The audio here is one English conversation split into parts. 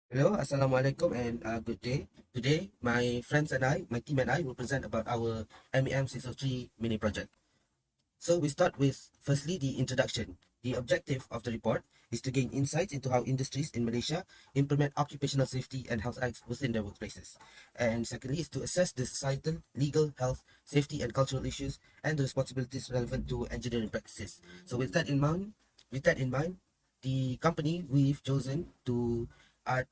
Hello, Assalamualaikum and good day. Today, my friends and I, my team and I will present about our MEM603 mini project. So we start with firstly the introduction. The objective of the report is to gain insights into how industries in Malaysia implement occupational safety and health acts within their workplaces. And secondly is to assess the societal, legal, health, safety and cultural issues and the responsibilities relevant to engineering practices. So with that in mind, the company we've chosen to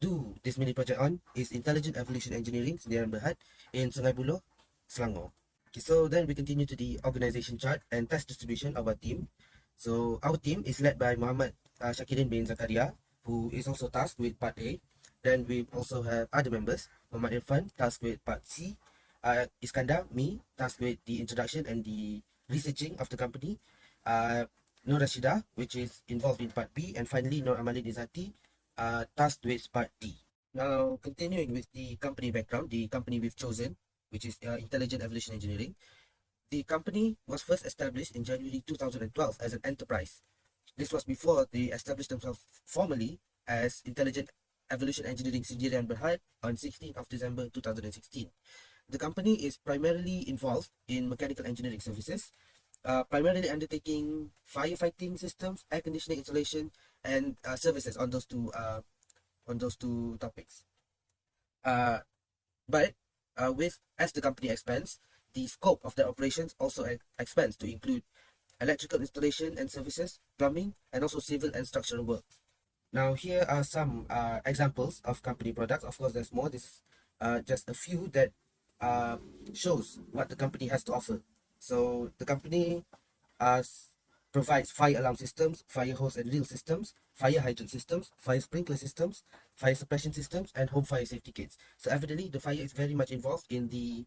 do this mini project on is Intelligent Evolution Engineering Sdn Berhad in Sungai Buloh, Selangor. Okay, so then we continue to the organization chart and task distribution of our team. So our team is led by Muhammad Shakirin bin Zakaria, who is also tasked with part A. Then we also have other members, Muhammad Irfan, tasked with part C, Iskandar, me, tasked with the introduction and the researching of the company, uh, Nur Rashida, which is involved in part B, and finally Nur Amalin Izati, tasked with part D. Now, continuing with the company background, the company we've chosen, which is Intelligent Evolution Engineering. The company was first established in January 2012 as an enterprise. This was before they established themselves formally as Intelligent Evolution Engineering Sdn Berhad on 16th of December 2016. The company is primarily involved in mechanical engineering services, primarily undertaking firefighting systems, air conditioning installation, and services on those two topics. Uh, but with as the company expands, the scope of their operations also expands to include electrical installation and services, plumbing, and also civil and structural work. Now, here are some examples of company products. Of course, there's more. This is just a few that uh, shows what the company has to offer. So, the company uh, provides fire alarm systems, fire hose and reel systems, fire hydrant systems, fire sprinkler systems, fire suppression systems, and home fire safety kits. So, evidently, the fire is very much involved in the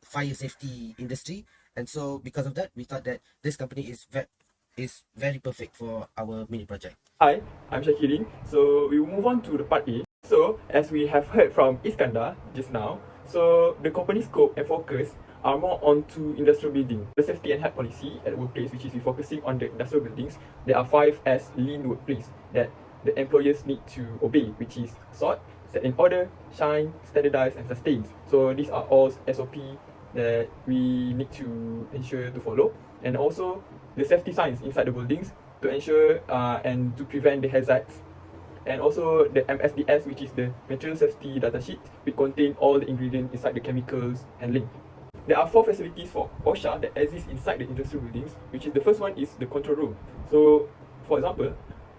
fire safety industry. And so, because of that, we thought that this company is very perfect for our mini project. Hi, I'm Shakirin. So we will move on to the part A. So as we have heard from Iskandar just now, so the company scope and focus are more onto industrial building. The safety and health policy at the workplace, which is focusing on the industrial buildings, there are 5 S lean workplace that the employers need to obey, which is sort, set in order, shine, standardize, and sustain. So these are all SOP that we need to ensure to follow. And also the safety signs inside the buildings to ensure and to prevent the hazards. And also the MSDS, which is the material safety data sheet, which contain all the ingredients inside the chemicals handling. There are 4 facilities for OSHA that exist inside the industrial buildings, which is the first one is the control room. So for example,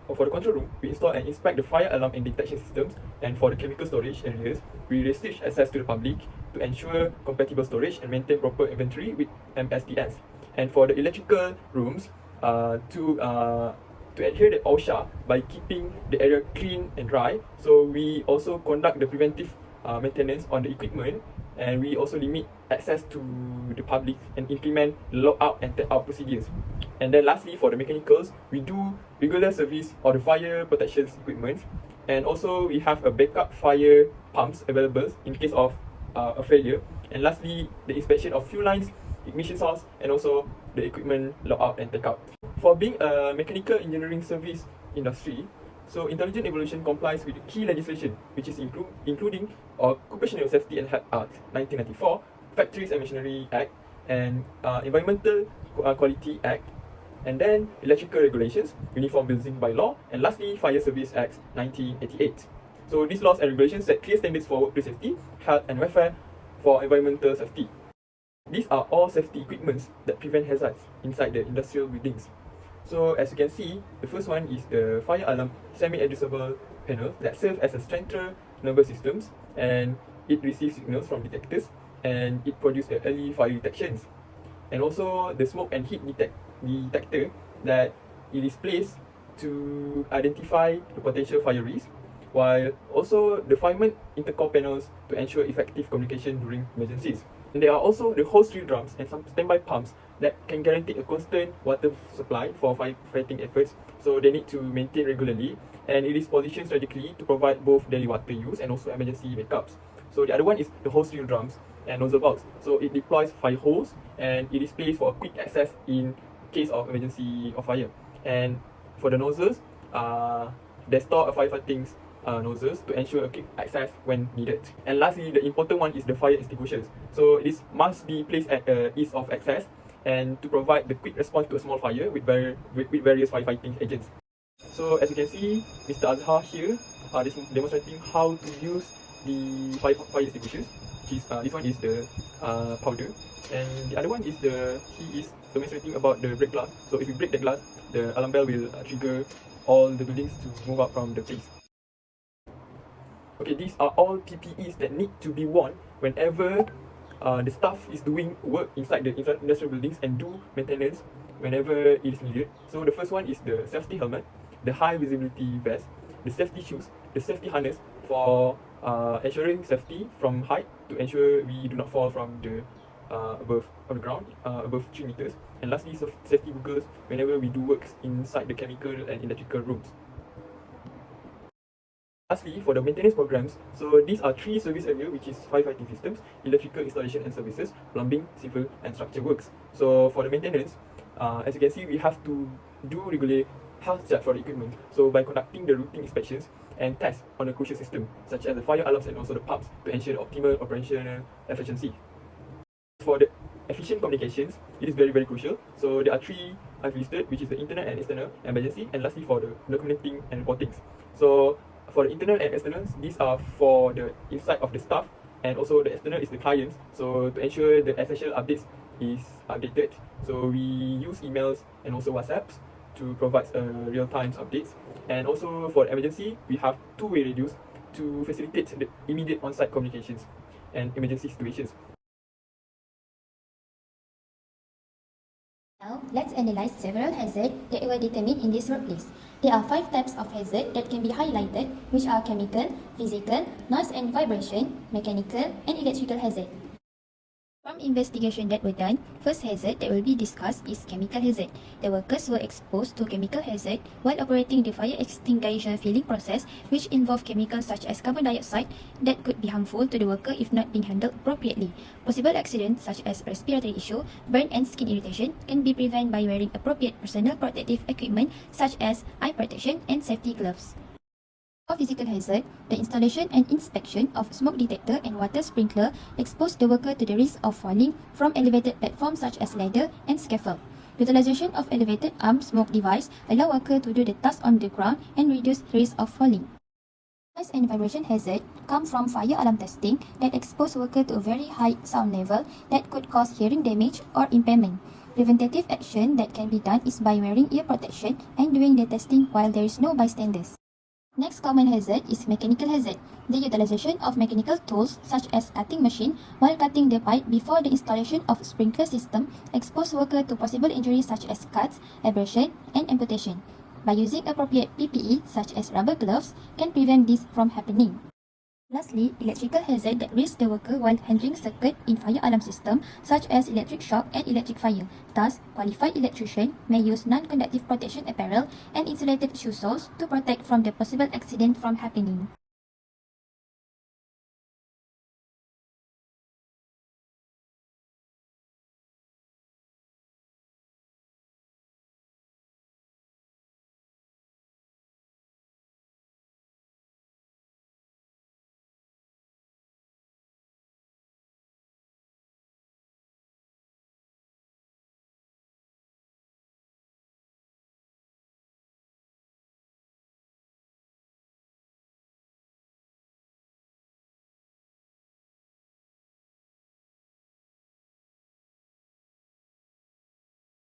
for the control room, we install and inspect the fire alarm and detection systems, and for the chemical storage areas, we restrict access to the public to ensure compatible storage and maintain proper inventory with MSDS. And for the electrical rooms, to adhere to OSHA by keeping the area clean and dry. So we also conduct the preventive maintenance on the equipment, and we also limit access to the public and implement lockout and take out procedures. And then lastly, for the mechanicals, we do regular service of the fire protection equipment, and also we have a backup fire pumps available in case of a failure. And lastly, the inspection of fuel lines, ignition source, and also the equipment lockout and take out. For being a mechanical engineering service industry, so Intelligent Evolution complies with the key legislation, which is including Occupational Safety and Health Act 1994, Factories and Machinery Act, and Environmental Quality Act, and then Electrical Regulations, Uniform Building by Law, and lastly Fire Service Act 1988. So these laws and regulations set clear standards for workplace safety, health and welfare, for environmental safety. These are all safety equipments that prevent hazards inside the industrial buildings. So as you can see, the first one is the fire alarm semi-adjustable panel that serves as a central nervous systems, and it receives signals from detectors and it produces early fire detections. And also the smoke and heat detector that it is placed to identify the potential fire risk, while also the fireman intercom panels to ensure effective communication during emergencies. And there are also the hose reel drums and some standby pumps that can guarantee a constant water supply for firefighting efforts, so they need to maintain regularly, and it is positioned strategically to provide both daily water use and also emergency backups. So the other one is the hose reel drums and nozzle valves. So it deploys fire hose and it is placed for quick access in case of emergency of fire. And for the nozzles, they store a firefighting nozzles to ensure a quick access when needed. And lastly, the important one is the fire extinguishers. So this must be placed at ease of access and to provide the quick response to a small fire with various firefighting agents. So as you can see, Mr. Azhar here is demonstrating how to use the fire extinguishers. Which is this one is the powder, and the other one is he is demonstrating about the break glass. So if you break the glass, the alarm bell will trigger all the buildings to move out from the place. Okay, these are all PPEs that need to be worn whenever the staff is doing work inside the industrial buildings and do maintenance whenever it is needed. So the first one is the safety helmet, the high visibility vest, the safety shoes, the safety harness for ensuring safety from height to ensure we do not fall from the above on the ground above 3 meters, and lastly safety goggles whenever we do works inside the chemical and electrical rooms. Lastly, for the maintenance programs, so these are 3 service areas, which is firefighting systems, electrical installation and services, plumbing, civil and structure works. So for the maintenance, as you can see, we have to do regular health check for the equipment. So by conducting the routine inspections and tests on the crucial system, such as the fire alarms and also the pumps, to ensure the optimal operational efficiency. For the efficient communications, it is very crucial. So there are 3 I've listed, which is the internal and external emergency, and lastly for the documenting and reportings. So for the internal and externals, these are for the inside of the staff, and also the external is the clients. So to ensure the essential updates is updated, so we use emails and also WhatsApps to provide real-time updates. And also for emergency, we have two-way radios to facilitate the immediate on-site communications and emergency situations. Now, let's analyze several hazards that were determined in this workplace. There are 5 types of hazard that can be highlighted, which are chemical, physical, noise and vibration, mechanical, and electrical hazard. From investigation that were done, first hazard that will be discussed is chemical hazard. The workers were exposed to chemical hazard while operating the fire extinguisher filling process, which involved chemicals such as carbon dioxide that could be harmful to the worker if not being handled appropriately. Possible accidents such as respiratory issue, burn and skin irritation can be prevented by wearing appropriate personal protective equipment such as eye protection and safety gloves. For physical hazard, the installation and inspection of smoke detector and water sprinkler expose the worker to the risk of falling from elevated platforms such as ladder and scaffold. Utilization of elevated arm smoke device allow worker to do the task on the ground and reduce risk of falling. Noise and vibration hazard come from fire alarm testing that expose worker to a very high sound level that could cause hearing damage or impairment. Preventative action that can be done is by wearing ear protection and doing the testing while there is no bystanders. Next common hazard is mechanical hazard. The utilization of mechanical tools such as cutting machine while cutting the pipe before the installation of sprinkler system expose worker to possible injuries such as cuts, abrasion, and amputation. By using appropriate PPE such as rubber gloves can prevent this from happening. Lastly, electrical hazard that risk the worker while handling circuit in fire alarm system such as electric shock and electric fire. Thus, qualified electrician may use non-conductive protection apparel and insulated shoe soles to protect from the possible accident from happening.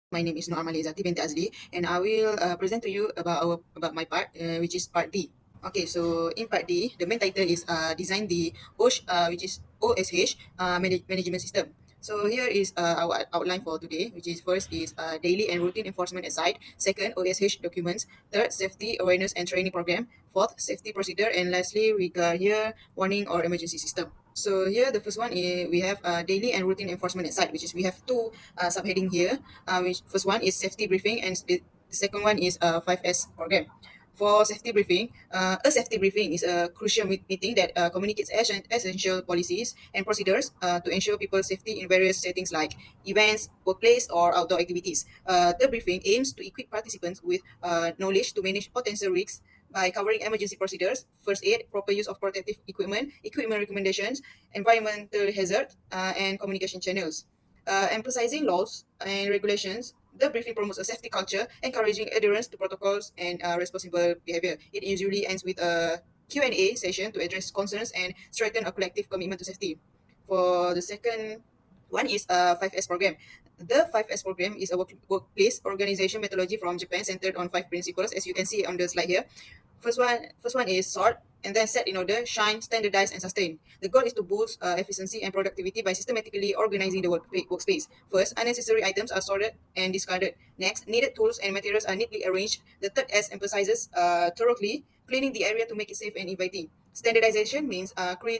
My name is Noor Zati binti Azli, and I will present to you about my part, which is part D. Okay, so in part D, the main title is design the OSH, which is OSH management system. So here is our outline for today, which is first is daily and routine enforcement aside, second OSH documents, third safety awareness and training program, fourth safety procedure, and lastly we got here warning or emergency system. So here the first one is we have daily and routine enforcement aside, which is we have two subheading here. Which first one is safety briefing, and the second one is 5S program. For safety briefing, a safety briefing is a crucial meeting that communicates essential policies and procedures to ensure people's safety in various settings like events, workplace, or outdoor activities. The briefing aims to equip participants with knowledge to manage potential risks by covering emergency procedures, first aid, proper use of protective equipment, equipment recommendations, environmental hazard, and communication channels. Emphasizing laws and regulations, the briefing promotes a safety culture, encouraging adherence to protocols and responsible behavior. It usually ends with a Q&A session to address concerns and strengthen a collective commitment to safety. For the second one is a 5S program. The 5S program is a workplace organization methodology from Japan centered on 5 principles, as you can see on the slide here. First one is sort and then set in order, shine, standardize, and sustain. The goal is to boost efficiency and productivity by systematically organizing the workspace. First, unnecessary items are sorted and discarded. Next, needed tools and materials are neatly arranged. The third S emphasizes thoroughly cleaning the area to make it safe and inviting. Standardization means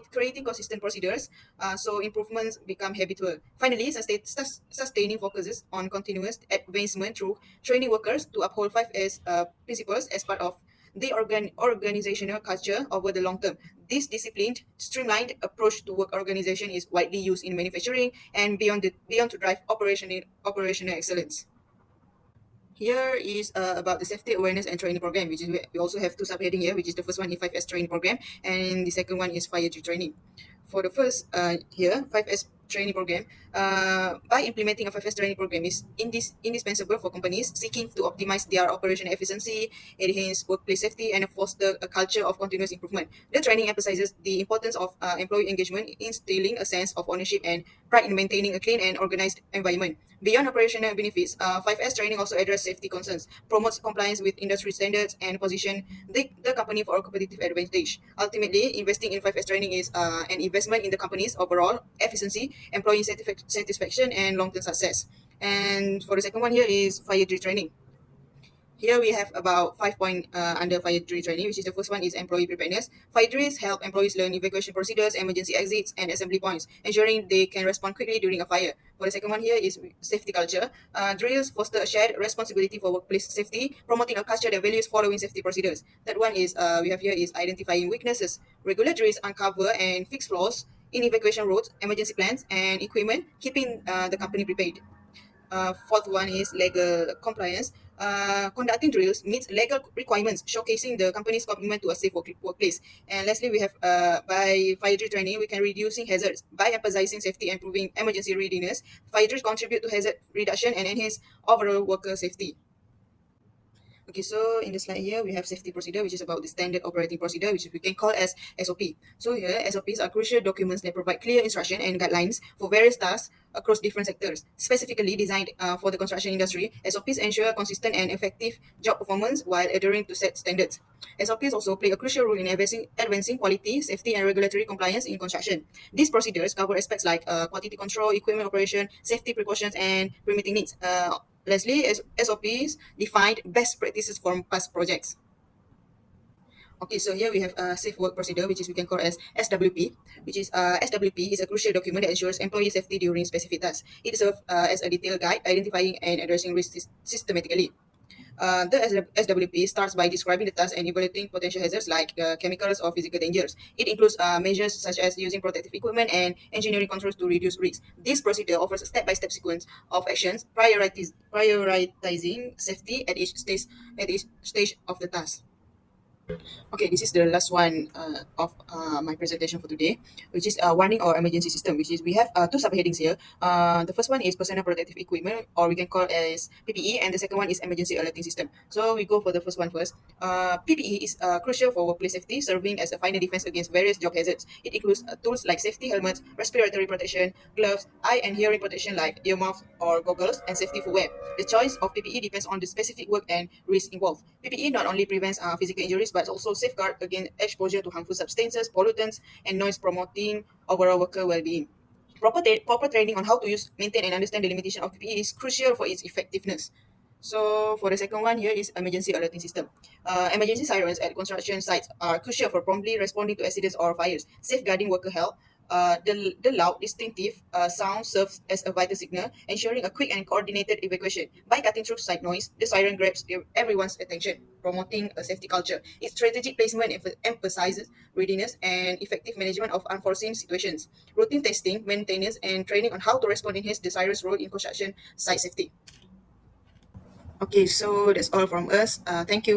creating consistent procedures so improvements become habitual. Finally, sustaining focuses on continuous advancement through training workers to uphold 5S principles as part of the organizational culture over the long term. This disciplined, streamlined approach to work organization is widely used in manufacturing and beyond to drive operational excellence. Here is about the safety awareness and training program, which is we also have two subheading here, which is the first one is 5S training program, and the second one is fire drill training. For the first here, 5S training program, by implementing a 5S training program is indispensable for companies seeking to optimize their operational efficiency, enhance workplace safety, and foster a culture of continuous improvement. The training emphasizes the importance of employee engagement, instilling a sense of ownership and pride in maintaining a clean and organized environment. Beyond operational benefits, 5S training also addresses safety concerns, promotes compliance with industry standards, and position the company for a competitive advantage. Ultimately, investing in 5S training is an investment in the company's overall efficiency, employee satisfaction, and long-term success. And for the second one here is fire drill training. Here we have about 5 points under fire drill training, which is the first one is employee preparedness. Fire drills help employees learn evacuation procedures, emergency exits, and assembly points, ensuring they can respond quickly during a fire. For the second one here is safety culture. Drills foster a shared responsibility for workplace safety, promoting a culture that values following safety procedures. Third one is we have here is identifying weaknesses. Regular drills uncover and fix flaws in evacuation routes, emergency plans, and equipment, keeping the company prepared. Fourth one is legal compliance. Conducting drills meets legal requirements, showcasing the company's commitment to a safe workplace. And lastly, we have by fire drill training, we can reducing hazards by emphasizing safety and improving emergency readiness. Fire drills contribute to hazard reduction and enhance overall worker safety. Okay, so in the slide here, we have safety procedure, which is about the standard operating procedure, which we can call as SOP. So here, SOPs are crucial documents that provide clear instruction and guidelines for various tasks across different sectors. Specifically designed for the construction industry, SOPs ensure consistent and effective job performance while adhering to set standards. SOPs also play a crucial role in advancing quality, safety, and regulatory compliance in construction. These procedures cover aspects like quality control, equipment operation, safety precautions, and permitting needs. Lastly, SOPs defined best practices from past projects. Okay, so here we have a safe work procedure, which is we can call as SWP, which is SWP is a crucial document that ensures employee safety during specific tasks. It serves as a detailed guide identifying and addressing risks systematically. The SWP starts by describing the task and evaluating potential hazards like chemicals or physical dangers. It includes measures such as using protective equipment and engineering controls to reduce risks. This procedure offers a step-by-step sequence of actions, prioritizing safety at each stage of the task. Okay, this is the last one of my presentation for today, which is warning or emergency system, which is we have two subheadings here. The first one is personal protective equipment, or we can call as PPE, and the second one is emergency alerting system. So we go for the first one first. PPE is crucial for workplace safety, serving as a final defense against various job hazards. It includes tools like safety helmets, respiratory protection, gloves, eye and hearing protection like earmuffs or goggles, and safety footwear. The choice of PPE depends on the specific work and risk involved. PPE not only prevents physical injuries but also safeguard against exposure to harmful substances, pollutants, and noise, promoting overall worker well-being. Proper training on how to use, maintain, and understand the limitation of PPE is crucial for its effectiveness. So for the second one here is emergency alerting system. Emergency sirens at construction sites are crucial for promptly responding to accidents or fires, safeguarding worker health. The loud, distinctive sound serves as a vital signal, ensuring a quick and coordinated evacuation. By cutting through site noise, the siren grabs everyone's attention, promoting a safety culture. Its strategic placement emphasizes readiness and effective management of unforeseen situations. Routine testing, maintenance, and training on how to respond enhance the siren's role in construction site safety. Okay, so that's all from us. Thank you.